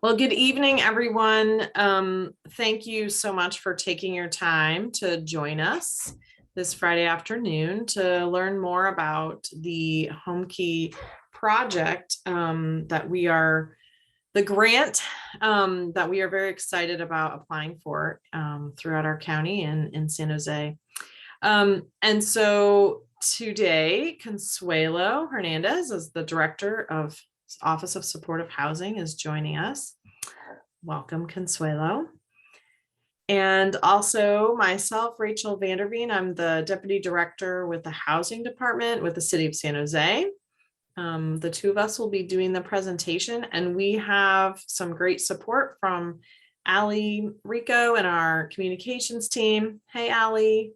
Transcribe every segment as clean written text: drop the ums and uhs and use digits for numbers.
Well, good evening, everyone. Thank you so much for taking your time to join us this Friday afternoon to learn more about the Homekey project that we are, the grant that we are very excited about applying for throughout our county and in San Jose. And so today, Consuelo Hernandez is the director of Office of Supportive Housing is joining us. Welcome, Consuelo. And also myself, Rachel Vanderveen. I'm the deputy director with the housing department with the city of San Jose. The two of us will be doing the presentation, and we have some great support from Allie Rico and our communications team. Hey, Allie.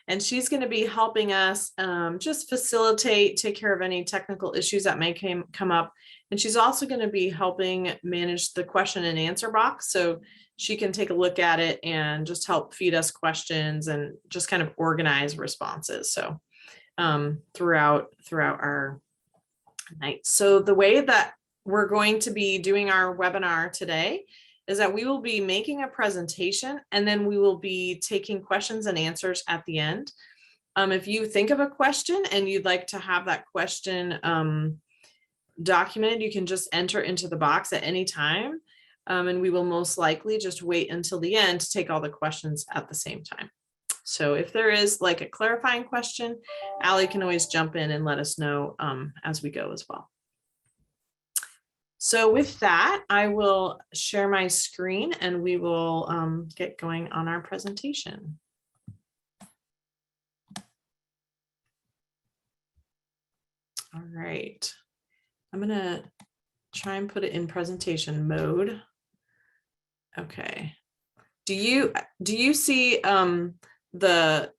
And she's going to be helping us just facilitate, take care of any technical issues that may come up. And she's also going to be helping manage the question and answer box. So she can take a look at it and just help feed us questions and just kind of organize responses. So throughout our night. So the way that we're going to be doing our webinar today is that we will be making a presentation and then we will be taking questions and answers at the end. If you think of a question and you'd like to have that question documented, you can just enter into the box at any time. And we will most likely just wait until the end to take all the questions at the same time. So if there is like a clarifying question, Allie can always jump in and let us know as we go as well. So with that, I will share my screen and we will get going on our presentation. All right, I'm gonna try and put it in presentation mode. Okay, do you see the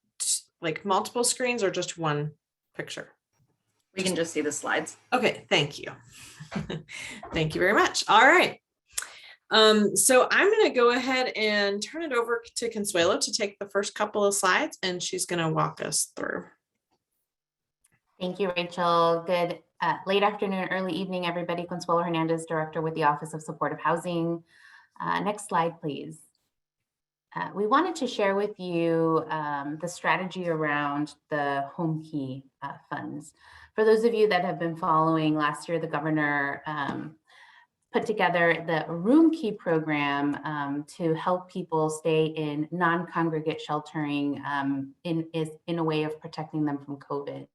like multiple screens or just one picture? We can just see the slides. Okay, thank you. Thank you very much. All right. So I'm going to go ahead and turn it over to Consuelo to take the first couple of slides, and she's going to walk us through. Thank you, Rachel. Good late afternoon, early evening, everybody. Consuelo Hernandez, director with the Office of Supportive Housing. Next slide, please. We wanted to share with you the strategy around the Homekey funds. For those of you that have been following, last year the governor put together the Room Key program to help people stay in non-congregate sheltering in a way of protecting them from COVID.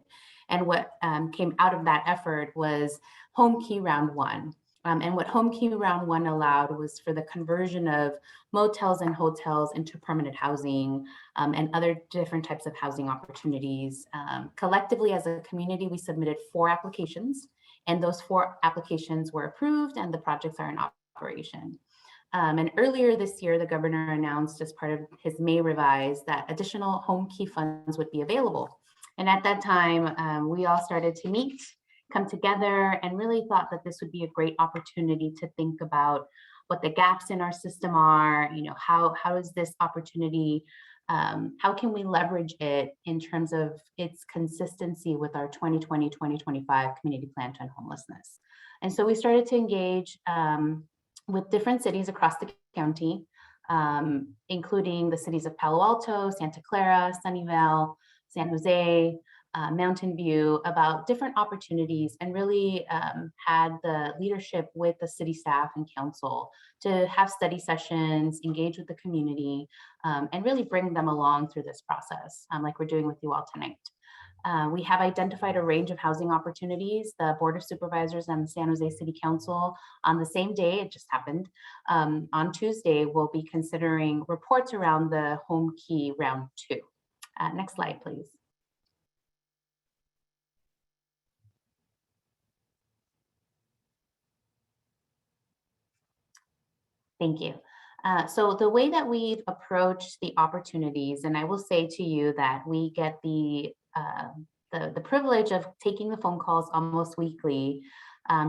And what came out of that effort was Homekey Round 1. And what Homekey Round 1 allowed was for the conversion of motels and hotels into permanent housing and other different types of housing opportunities. Collectively, as a community, we submitted 4 applications, and those 4 applications were approved and the projects are in operation. And earlier this year, the governor announced as part of his May revise that additional Homekey funds would be available. And at that time, we all started to meet, come together, and really thought that this would be a great opportunity to think about what the gaps in our system are, how is this opportunity, how can we leverage it in terms of its consistency with our 2020-2025 community plan to end homelessness. And so we started to engage with different cities across the county, including the cities of Palo Alto, Santa Clara, Sunnyvale, San Jose, Mountain View, about different opportunities, and really had the leadership with the city staff and council to have study sessions, engage with the community, and really bring them along through this process, like we're doing with you all tonight. We have identified a range of housing opportunities. The Board of Supervisors and the San Jose City Council on the same day, it just happened, on Tuesday, will be considering reports around the Homekey Round 2. Next slide, please. Thank you. So the way that we've approached the opportunities, and I will say to you that we get the privilege of taking the phone calls almost weekly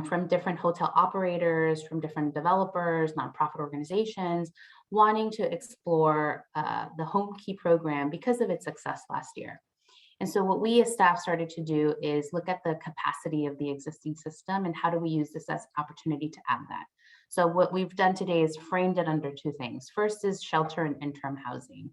from different hotel operators, from different developers, nonprofit organizations, wanting to explore the Homekey program because of its success last year. And so what we as staff started to do is look at the capacity of the existing system and how do we use this as an opportunity to add that. So what we've done today is framed it under two things. First is shelter and interim housing.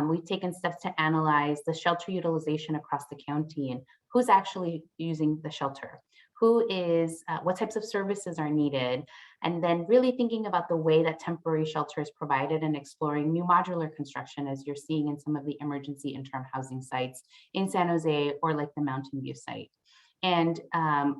We've taken steps to analyze the shelter utilization across the county and who's actually using the shelter, what types of services are needed, and then really thinking about the way that temporary shelter is provided and exploring new modular construction, as you're seeing in some of the emergency interim housing sites in San Jose or like the Mountain View site. And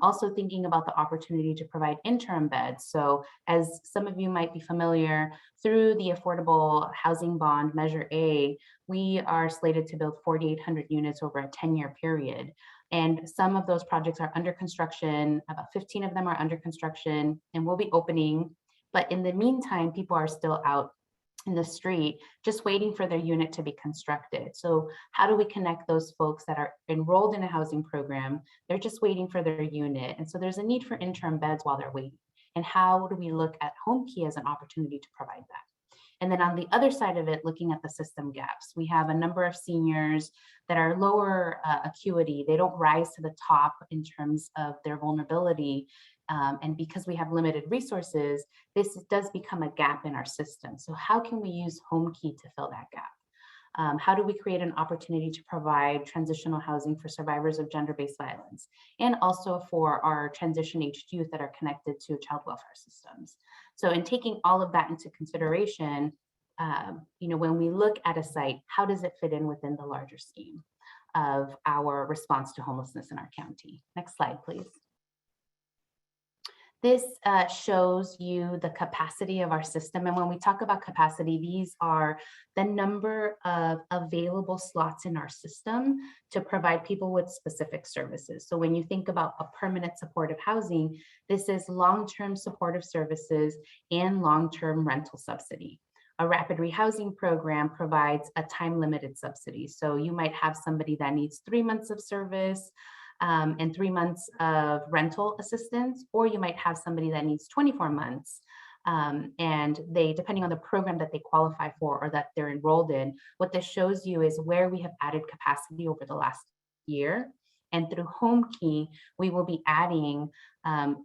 also thinking about the opportunity to provide interim beds. So as some of you might be familiar, through the Affordable Housing Bond Measure A, we are slated to build 4,800 units over a 10-year period. And some of those projects are under construction, about 15 of them are under construction and will be opening. But in the meantime, people are still out in the street, just waiting for their unit to be constructed. So how do we connect those folks that are enrolled in a housing program? They're just waiting for their unit. And so there's a need for interim beds while they're waiting. And how do we look at Homekey as an opportunity to provide that? And then on the other side of it, looking at the system gaps, we have a number of seniors that are lower acuity. They don't rise to the top in terms of their vulnerability. And because we have limited resources, this does become a gap in our system. So how can we use Homekey to fill that gap? How do we create an opportunity to provide transitional housing for survivors of gender-based violence, and also for our transition aged youth that are connected to child welfare systems? So in taking all of that into consideration, when we look at a site, how does it fit in within the larger scheme of our response to homelessness in our county? Next slide, please. This shows you the capacity of our system. And when we talk about capacity, these are the number of available slots in our system to provide people with specific services. So when you think about a permanent supportive housing, this is long-term supportive services and long-term rental subsidy. A rapid rehousing program provides a time-limited subsidy. So you might have somebody that needs 3 months of service, and 3 months of rental assistance, or you might have somebody that needs 24 months. And they, depending on the program that they qualify for or that they're enrolled in, what this shows you is where we have added capacity over the last year. And through Homekey, we will be adding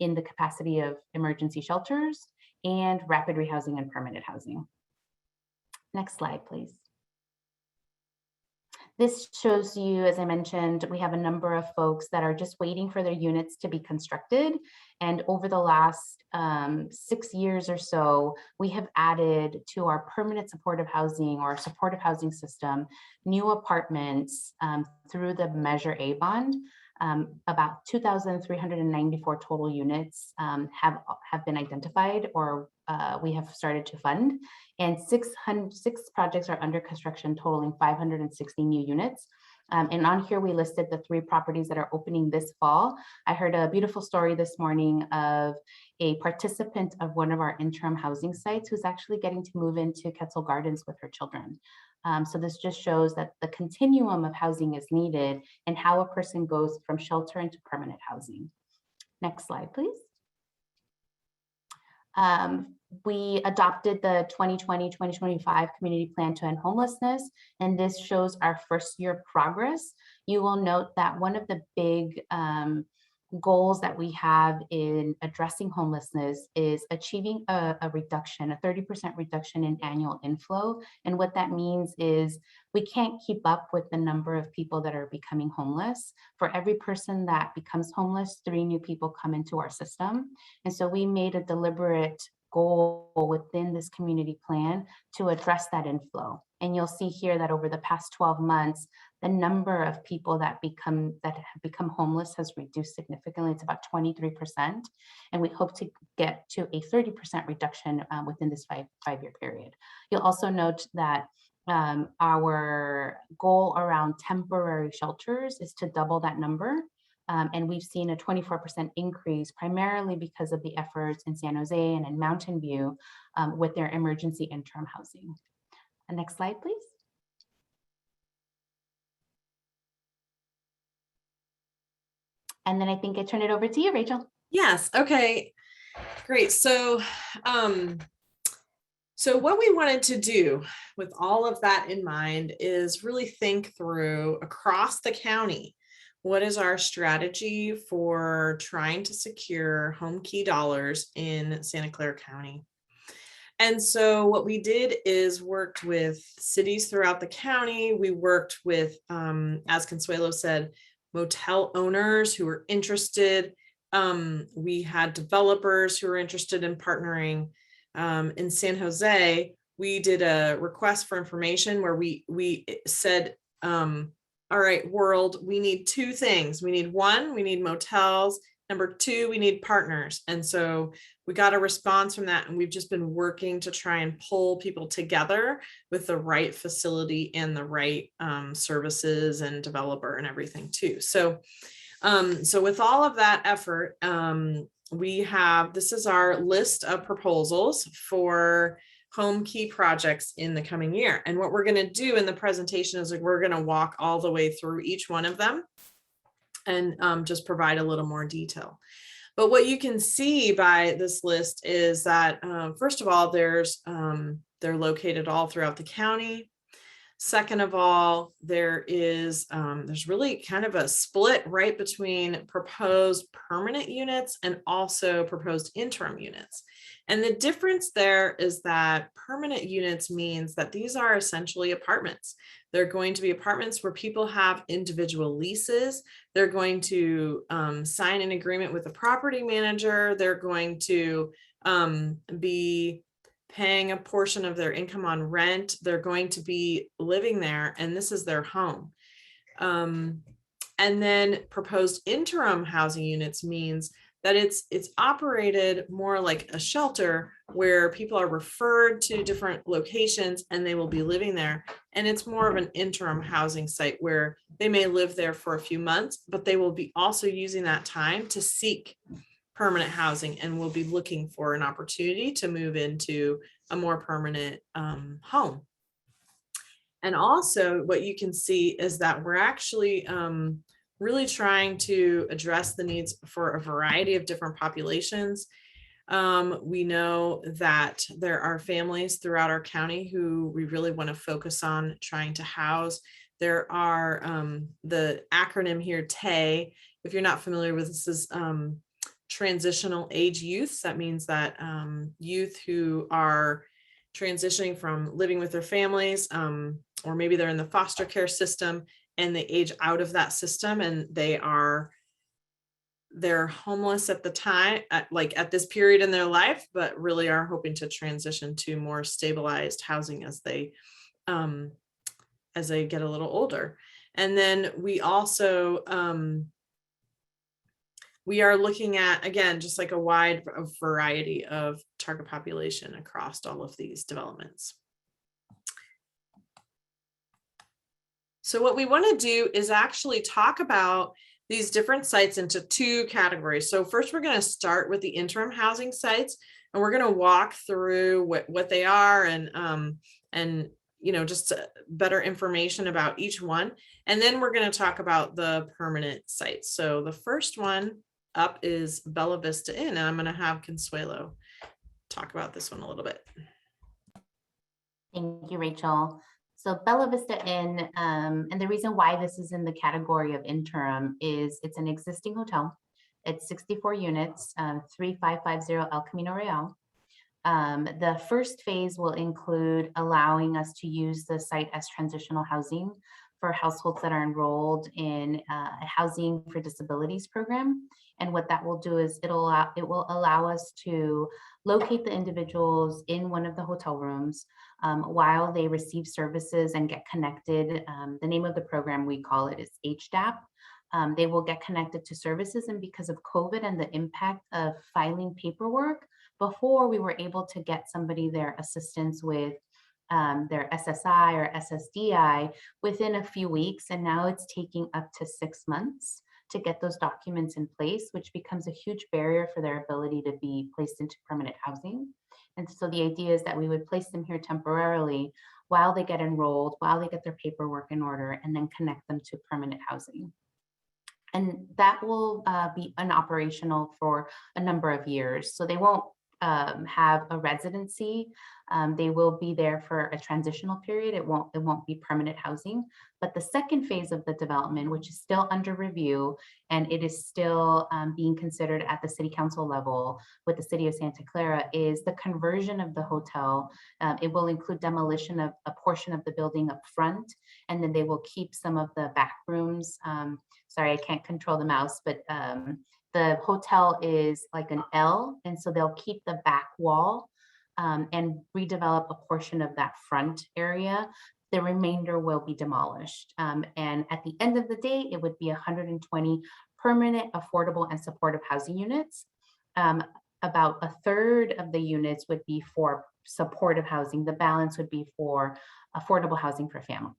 in the capacity of emergency shelters and rapid rehousing and permanent housing. Next slide, please. This shows you, as I mentioned, we have a number of folks that are just waiting for their units to be constructed. And over the last 6 years or so, we have added to our permanent supportive housing or supportive housing system, new apartments through the Measure A bond. About 2,394 total units have been identified or we have started to fund, and 6 projects are under construction, totaling 560 new units. And on here, we listed the 3 properties that are opening this fall. I heard a beautiful story this morning of a participant of one of our interim housing sites who's actually getting to move into Quetzal Gardens with her children. So this just shows that the continuum of housing is needed and how a person goes from shelter into permanent housing. Next slide, please. We adopted the 2020-2025 community plan to end homelessness, and this shows our first year progress. You will note that one of the big goals that we have in addressing homelessness is achieving a reduction, a 30% reduction in annual inflow. And what that means is we can't keep up with the number of people that are becoming homeless. For every person that becomes homeless, 3 new people come into our system. And so we made a deliberate goal within this community plan to address that inflow. And you'll see here that over the past 12 months, the number of people that have become homeless has reduced significantly. It's about 23%. And we hope to get to a 30% reduction within this five-year period. You'll also note that our goal around temporary shelters is to double that number. And we've seen a 24% increase, primarily because of the efforts in San Jose and in Mountain View with their emergency interim housing. Next slide, please. And then I think I turn it over to you, Rachel. Yes. Okay, great. So, so what we wanted to do with all of that in mind is really think through across the county, what is our strategy for trying to secure Homekey dollars in Santa Clara County? And so what we did is worked with cities throughout the county. We worked with, as Consuelo said, motel owners who were interested. We had developers who were interested in partnering. In San Jose, we did a request for information where we said, all right, world, we need two things. We need one, we need motels. Number two, we need partners. And so we got a response from that, and we've just been working to try and pull people together with the right facility and the right services and developer and everything too. So, so with all of that effort, this is our list of proposals for Homekey projects in the coming year. And what we're going to do in the presentation is we're going to walk all the way through each one of them and just provide a little more detail. But what you can see by this list is that, first of all, they're located all throughout the county. Second of all, there's really kind of a split right between proposed permanent units and also proposed interim units. And the difference there is that permanent units means that these are essentially apartments. They're going to be apartments where people have individual leases. They're going to sign an agreement with a property manager. They're going to be paying a portion of their income on rent. They're going to be living there, and this is their home. And then proposed interim housing units means that it's operated more like a shelter where people are referred to different locations and they will be living there. And it's more of an interim housing site where they may live there for a few months, but they will be also using that time to seek permanent housing and will be looking for an opportunity to move into a more permanent home. And also what you can see is that we're actually really trying to address the needs for a variety of different populations. We know that there are families throughout our county who we really want to focus on trying to house. There are the acronym here, TAY. If you're not familiar with this, is Transitional Age Youth. That means that youth who are transitioning from living with their families, or maybe they're in the foster care system and they age out of that system and they're homeless at the time, at this period in their life, but really are hoping to transition to more stabilized housing as they get a little older. And then we also we are looking at, again, just like a wide variety of target population across all of these developments. So what we want to do is actually talk about these different sites into two categories. So first, we're going to start with the interim housing sites, and we're going to walk through what they are and just better information about each one. And then we're going to talk about the permanent sites. So the first one up is Bella Vista Inn, and I'm going to have Consuelo talk about this one a little bit. Thank you, Rachel. So Bella Vista Inn, and the reason why this is in the category of interim is it's an existing hotel. It's 64 units, 3550 El Camino Real. The first phase will include allowing us to use the site as transitional housing for households that are enrolled in a housing for disabilities program. And what that will do is it will allow us to locate the individuals in one of the hotel rooms while they receive services and get connected. The name of the program, we call it, is HDAP. They will get connected to services, and because of COVID and the impact of filing paperwork, before we were able to get somebody their assistance with their SSI or SSDI within a few weeks, and now it's taking up to 6 months to get those documents in place, which becomes a huge barrier for their ability to be placed into permanent housing. And so the idea is that we would place them here temporarily while they get enrolled, while they get their paperwork in order, and then connect them to permanent housing. And that will be operational for a number of years. So they won't have a residency. They will be there for a transitional period. It won't be permanent housing. But the second phase of the development, which is still under review, and it is still being considered at the city council level with the city of Santa Clara, is the conversion of the hotel. It will include demolition of a portion of the building up front, and then they will keep some of the back rooms. Sorry, I can't control the mouse, but the hotel is like an L, and so they'll keep the back wall and redevelop a portion of that front area. The remainder will be demolished. And at the end of the day, it would be 120 permanent, affordable, and supportive housing units. About a third of the units would be for supportive housing. The balance would be for affordable housing for families.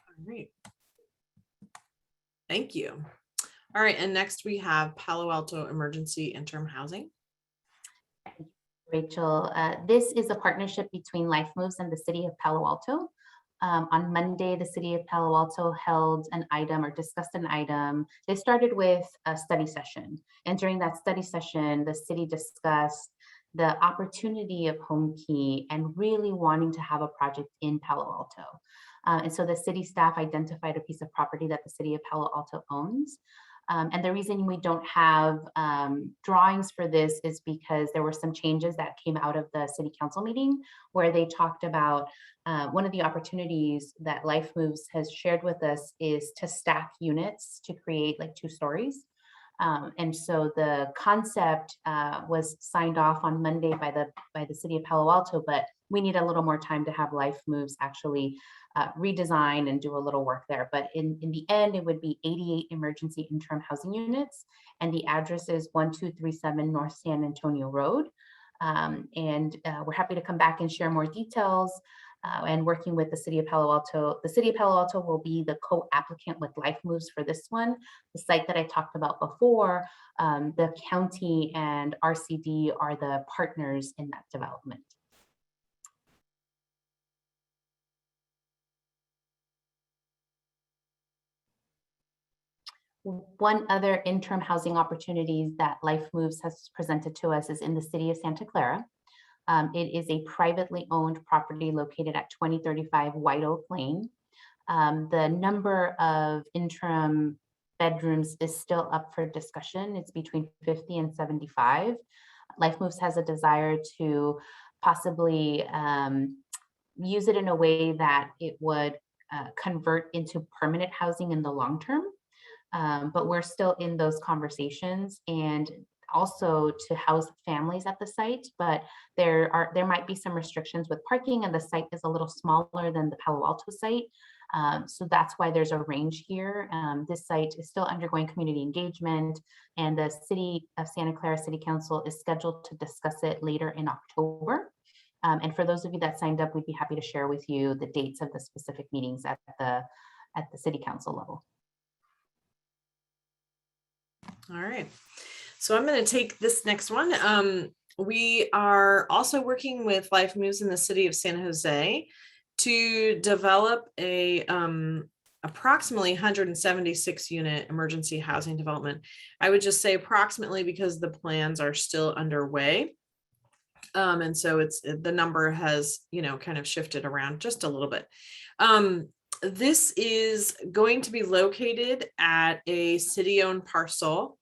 All right. Thank you. All right, and next we have Palo Alto Emergency Interim Housing. Rachel, this is a partnership between Life Moves and the city of Palo Alto. On Monday, the city of Palo Alto held an item or discussed an item. They started with a study session. And during that study session, the city discussed the opportunity of Homekey and really wanting to have a project in Palo Alto. And so the city staff identified a piece of property that the city of Palo Alto owns. And the reason we don't have drawings for this is because there were some changes that came out of the city council meeting where they talked about one of the opportunities that Life Moves has shared with us is to stack units to create like 2 stories. And so the concept was signed off on Monday by the city of Palo Alto, but we need a little more time to have Life Moves actually redesign and do a little work there. But in the end, it would be 88 emergency interim housing units. And the address is 1237 North San Antonio Road. And we're happy to come back and share more details and working with the city of Palo Alto. The city of Palo Alto will be the co-applicant with Life Moves for this one. The site that I talked about before, the county and RCD are the partners in that development. One other interim housing opportunities that Life Moves has presented to us is in the city of Santa Clara. It is a privately owned property located at 2035 White Oak Lane. The number of interim bedrooms is still up for discussion. It's between 50 and 75. Life Moves has a desire to possibly use it in a way that it would convert into permanent housing in the long term. But we're still in those conversations, and also to house families at the site, but there might be some restrictions with parking, and the site is a little smaller than the Palo Alto site. So that's why there's a range here. This site is still undergoing community engagement, and the city of Santa Clara City Council is scheduled to discuss it later in October. And for those of you that signed up, we'd be happy to share with you the dates of the specific meetings at the city council level. All right, so I'm going to take this next one. We are also working with Life Moves in the city of San Jose to develop a approximately 176 unit emergency housing development. I would just say approximately because the plans are still underway. And so the number has, kind of shifted around just a little bit. This is going to be located at a city-owned parcel,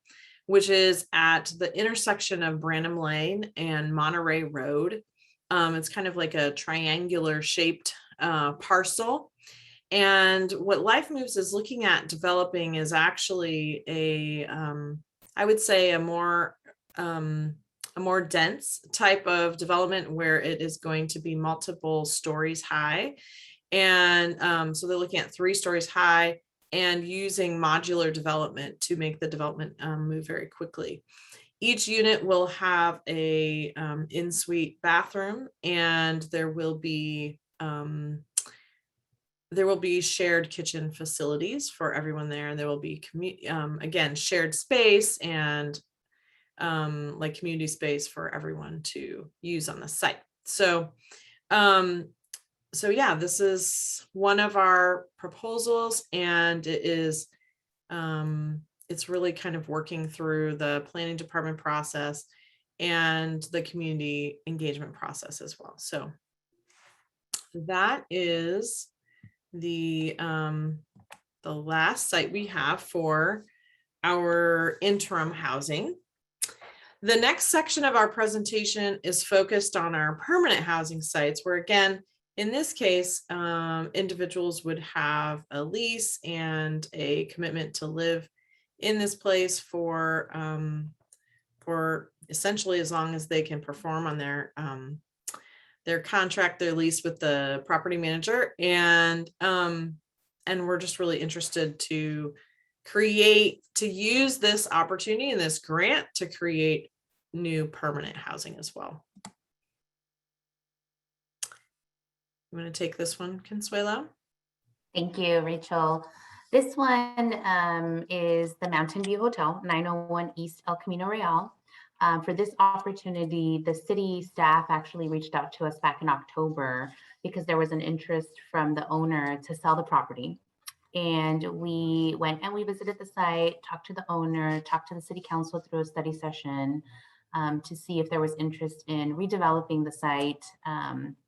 which is at the intersection of Branham Lane and Monterey Road. It's kind of like a triangular shaped parcel. And what Life Moves is looking at developing is actually I would say a more dense type of development where it is going to be multiple stories high. And so they're looking at 3 stories high and using modular development to make the development move very quickly. Each unit will have a in-suite bathroom, and there will be shared kitchen facilities for everyone there. And there will be again, shared space and like community space for everyone to use on the site. So yeah, this is one of our proposals, and it is it's really kind of working through the planning department process and the community engagement process as well. So that is the last site we have for our interim housing. The next section of our presentation is focused on our permanent housing sites, where again, in this case, individuals would have a lease and a commitment to live in this place for essentially as long as they can perform on their contract, their lease with the property manager. And we're just really interested to use this opportunity and this grant to create new permanent housing as well. I'm going to take this one, Consuelo. Thank you, Rachel. This one is the Mountain View Hotel, 901 East El Camino Real. For this opportunity, the city staff actually reached out to us back in October because there was an interest from the owner to sell the property. And we went and we visited the site, talked to the owner, talked to the city council through a study session to see if there was interest in redeveloping the site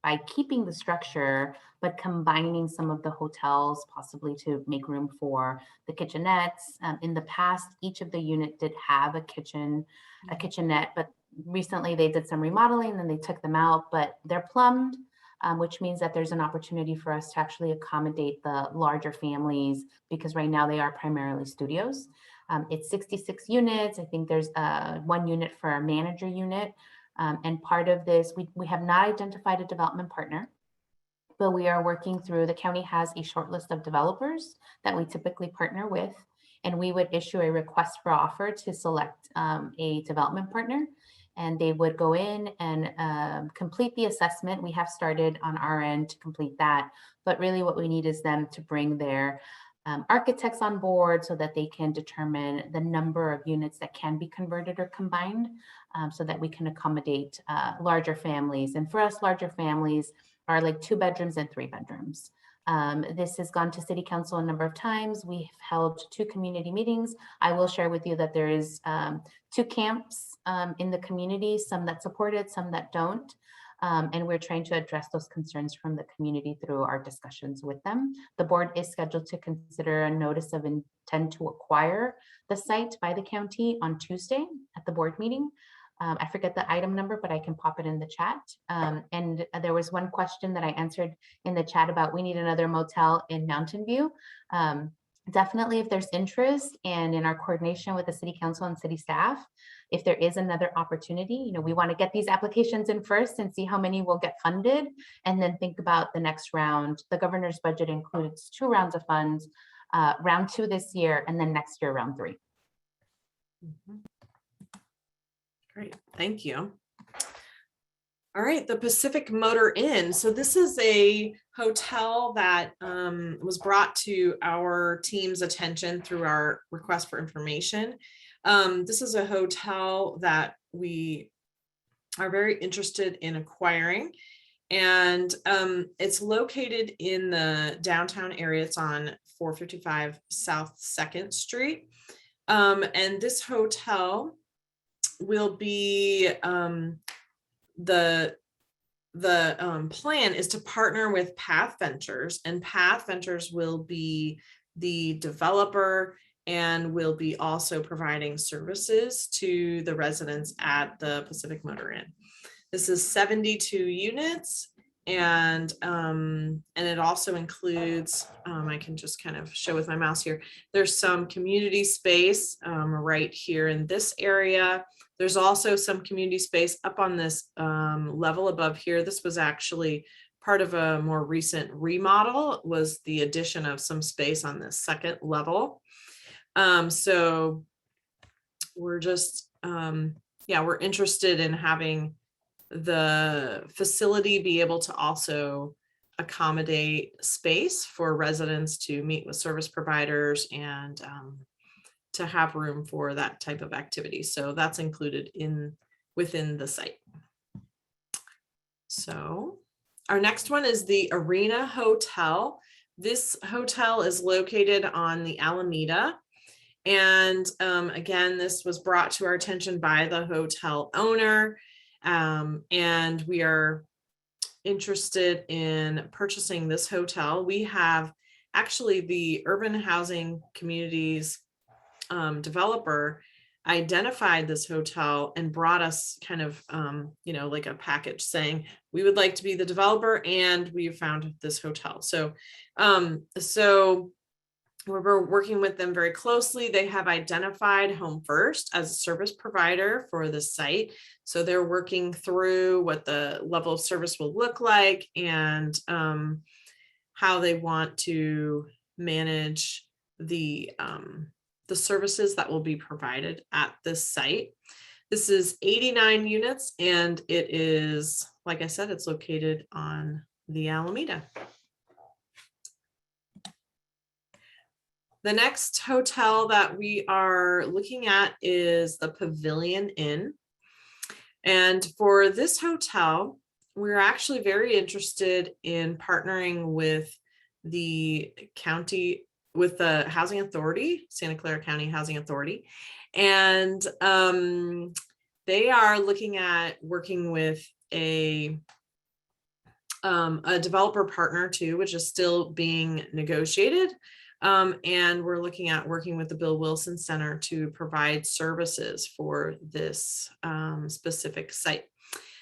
by keeping the structure, but combining some of the hotels possibly to make room for the kitchenettes. In the past, each of the unit did have a kitchenette, but recently they did some remodeling and they took them out, but they're plumbed, which means that there's an opportunity for us to actually accommodate the larger families, because right now they are primarily studios. It's 66 units. I think there's 1 unit for a manager unit. And part of this, we have not identified a development partner, but we are working through, the county has a short list of developers that we typically partner with, and we would issue a request for offer to select a development partner. And they would go in and complete the assessment. We have started on our end to complete that, but really what we need is them to bring their architects on board so that they can determine the number of units that can be converted or combined so that we can accommodate larger families. And for us, larger families are like 2 bedrooms and 3 bedrooms. This has gone to city council a number of times. We've held 2 community meetings. I will share with you that there is 2 camps in the community, some that support it, some that don't. And we're trying to address those concerns from the community through our discussions with them. The board is scheduled to consider a notice of intent to acquire the site by the county on Tuesday at the board meeting. I forget the item number, but I can pop it in the chat. And there was one question that I answered in the chat about we need another motel in Mountain View. Definitely, if there's interest and in our coordination with the city council and city staff, if there is another opportunity, we want to get these applications in first and see how many will get funded, and then think about the next round. The governor's budget includes 2 rounds of funds, round 2 this year, and then next year, round 3. Mm-hmm. Great, thank you. All right, the Pacific Motor Inn. So this is a hotel that was brought to our team's attention through our request for information. This is a hotel that we are very interested in acquiring, and it's located in the downtown area. It's on 455 South 2nd Street. And this hotel will be the plan is to partner with Path Ventures, and Path Ventures will be the developer and will be also providing services to the residents at the Pacific Motor Inn. This is 72 units, and it also includes, I can just kind of show with my mouse here, there's some community space right here in this area. There's also some community space up on this level above here. This was actually part of a more recent remodel, was the addition of some space on this 2nd level. So we're just, we're interested in having the facility be able to also accommodate space for residents to meet with service providers and to have room for that type of activity. So that's included within the site. So our next one is the Arena Hotel. This hotel is located on the Alameda, And again, this was brought to our attention by the hotel owner. And we are interested in purchasing this hotel. We have actually the Urban Housing Communities developer identified this hotel and brought us kind of, like a package saying, we would like to be the developer and we found this hotel. So we're working with them very closely. They have identified Home First as a service provider for the site. So they're working through what the level of service will look like and how they want to manage the services that will be provided at this site. This is 89 units and it is, like I said, it's located on the Alameda. The next hotel that we are looking at is the Pavilion Inn. And for this hotel, we're actually very interested in partnering with the Housing Authority, Santa Clara County Housing Authority. And they are looking at working with a developer partner too, which is still being negotiated. And we're looking at working with the Bill Wilson Center to provide services for this specific site.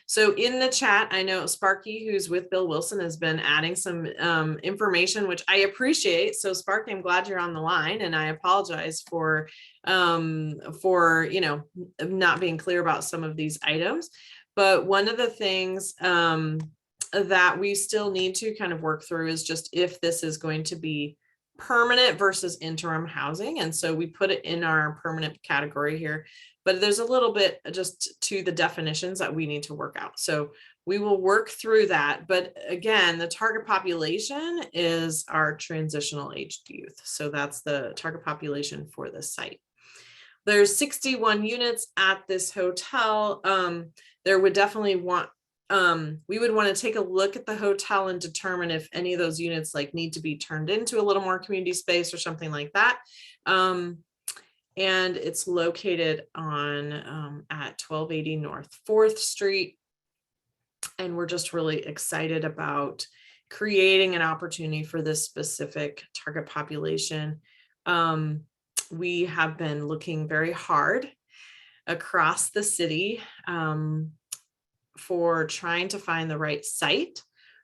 So in the chat, I know Sparky, who's with Bill Wilson, has been adding some information, which I appreciate. So Sparky, I'm glad you're on the line, and I apologize for not being clear about some of these items. But one of the things that we still need to kind of work through is just if this is going to be permanent versus interim housing. And so we put it in our permanent category here, but there's a little bit just to the definitions that we need to work out. So we will work through that. But again, the target population is our transitional aged youth. So that's the target population for this site. There's 61 units at this hotel. There would definitely we would want to take a look at the hotel and determine if any of those units need to be turned into a little more community space or something like that. And it's located on at 1280 North 4th Street. And we're just really excited about creating an opportunity for this specific target population. We have been looking very hard across the city for trying to find the right site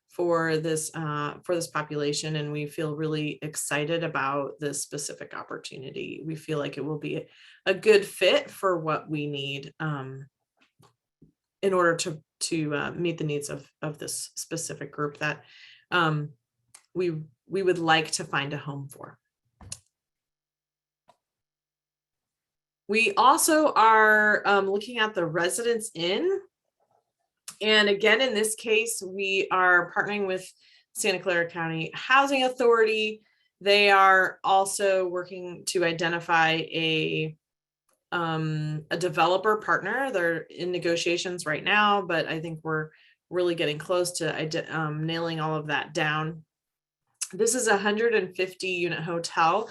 for this population, and we feel really excited about this specific opportunity. We feel like it will be a good fit for what we need in order to meet the needs of this specific group that we would like to find a home for. We also are looking at the Residence Inn. And again, in this case, we are partnering with Santa Clara County Housing Authority. They are also working to identify a developer partner. They're in negotiations right now, but I think we're really getting close to nailing all of that down. This is a 150 unit hotel.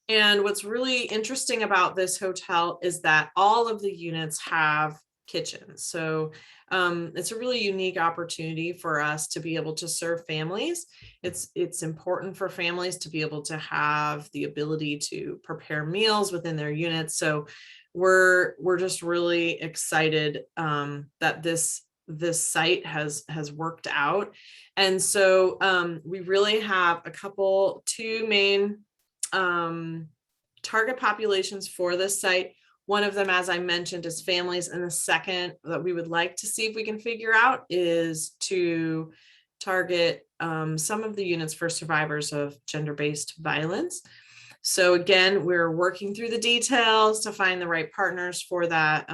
And what's really interesting about this hotel is that all of the units have kitchens. So it's a really unique opportunity for us to be able to serve families. It's important for families to be able to have the ability to prepare meals within their units. So we're just really excited that this site has worked out. And so we really have two main target populations for this site. One of them, as I mentioned, is families. And the second that we would like to see if we can figure out is to target some of the units for survivors of gender-based violence. So again, we're working through the details to find the right partners for that.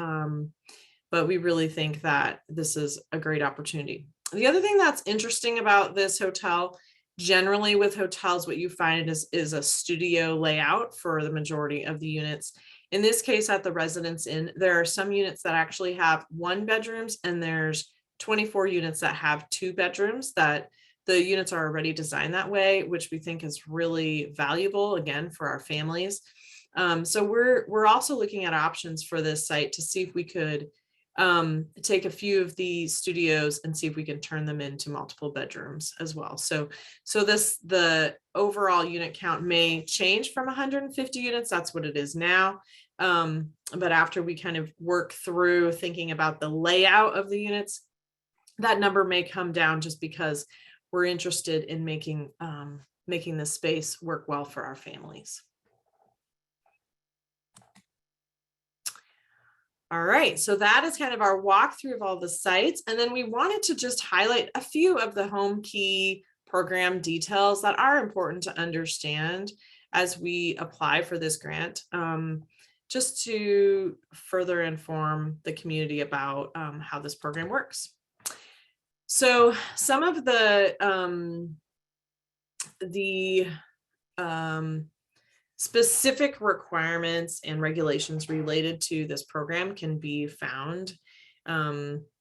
But we really think that this is a great opportunity. The other thing that's interesting about this hotel, generally with hotels, what you find is a studio layout for the majority of the units. In this case, at the Residence Inn, there are some units that actually have 1 bedrooms, and there's 24 units that have 2 bedrooms, that the units are already designed that way, which we think is really valuable, again, for our families. So we're also looking at options for this site to see if we could take a few of the studios and see if we can turn them into multiple bedrooms as well. So the overall unit count may change from 150 units. That's what it is now. But after we kind of work through thinking about the layout of the units, that number may come down just because we're interested in making the space work well for our families. All right, so that is kind of our walkthrough of all the sites. And then we wanted to just highlight a few of the Homekey program details that are important to understand as we apply for this grant, just to further inform the community about how this program works. So some of the specific requirements and regulations related to this program can be found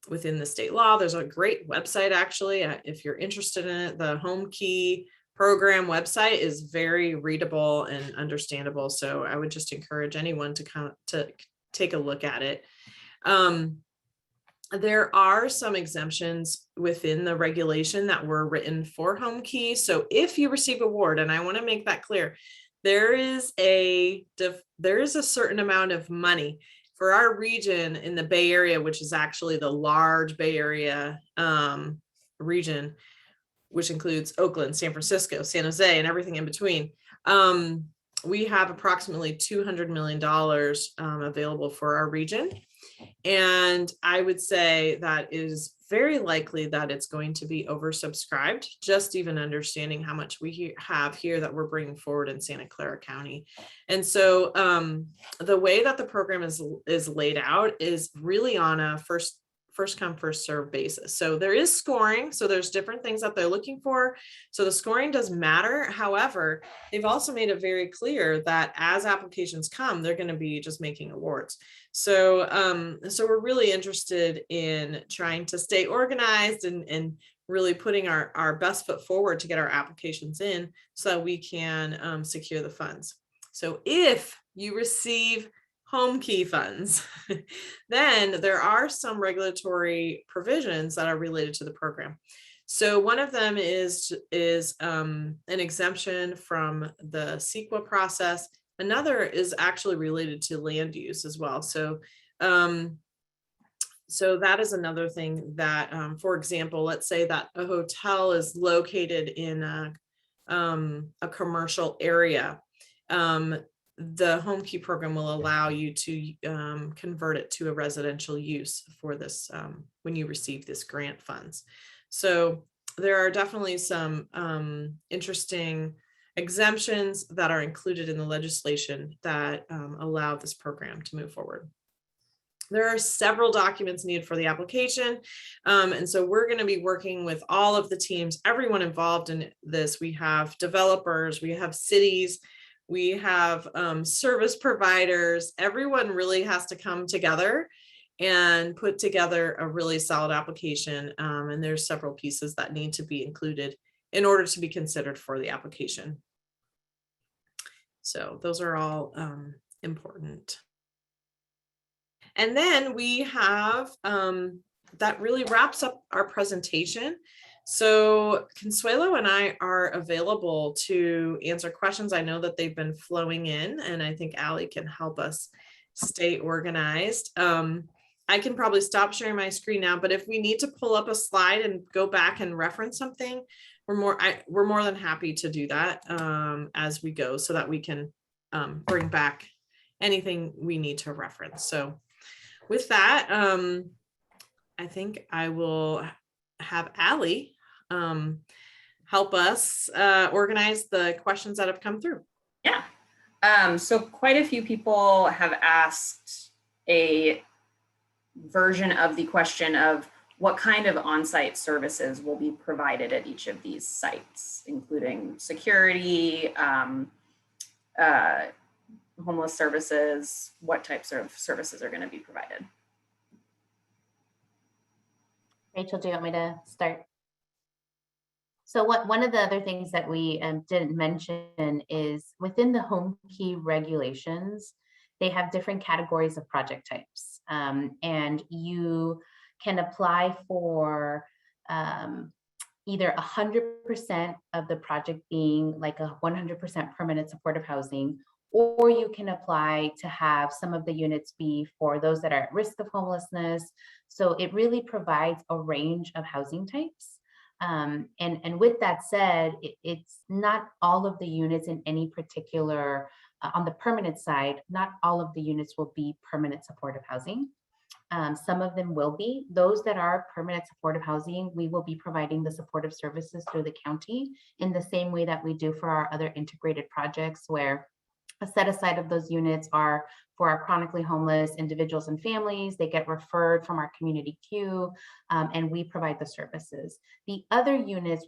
within the state law. There's a great website, actually, if you're interested in it. The Homekey program website is very readable and understandable. So I would just encourage anyone to take a look at it. There are some exemptions within the regulation that were written for Homekey. So if you receive award, and I want to make that clear, there is a certain amount of money for our region in the Bay Area, which is actually the large Bay Area region, which includes Oakland, San Francisco, San Jose, and everything in between. We have approximately $200 million available for our region. And I would say that is very likely that it's going to be oversubscribed, just even understanding how much we have here that we're bringing forward in Santa Clara County. And so the way that the program is laid out is really on a first come, first serve basis. So there is scoring. So there's different things that they're looking for. So the scoring does matter. However, they've also made it very clear that as applications come, they're going to be just making awards. So, so we're really interested in trying to stay organized and really putting our best foot forward to get our applications in so that we can secure the funds. So if you receive Homekey funds, then there are some regulatory provisions that are related to the program. So one of them is an exemption from the CEQA process. Another is actually related to land use as well. So so that is another thing that, for example, let's say that a hotel is located in a commercial area. The Homekey program will allow you to convert it to a residential use for this when you receive this grant funds. So there are definitely some interesting exemptions that are included in the legislation that allow this program to move forward. There are several documents needed for the application. And so we're going to be working with all of the teams, everyone involved in this. We have developers, we have cities, we have service providers. Everyone really has to come together and put together a really solid application. And there's several pieces that need to be included in order to be considered for the application. So those are all important. And then we have, that really wraps up our presentation. So Consuelo and I are available to answer questions. I know that they've been flowing in, and I think Allie can help us stay organized. I can probably stop sharing my screen now, but if we need to pull up a slide and go back and reference something, we're more than happy to do that as we go, so that we can bring back anything we need to reference. So with that, I think I will have Allie help us organize the questions that have come through. Yeah. So quite a few people have asked a version of the question of what kind of on-site services will be provided at each of these sites, including security, homeless services, what types of services are going to be provided? Rachel, do you want me to start? So one of the other things that we didn't mention is within the Homekey regulations, they have different categories of project types. And you can apply for either 100% of the project being like a 100% permanent supportive housing, or you can apply to have some of the units be for those that are at risk of homelessness. So it really provides a range of housing types. And with that said, it's not all of the units in any particular, on the permanent side, not all of the units will be permanent supportive housing. Some of them will be. Those that are permanent supportive housing, we will be providing the supportive services through the county in the same way that we do for our other integrated projects, where a set aside of those units are for our chronically homeless individuals and families. They get referred from our community queue, and we provide the services. The other units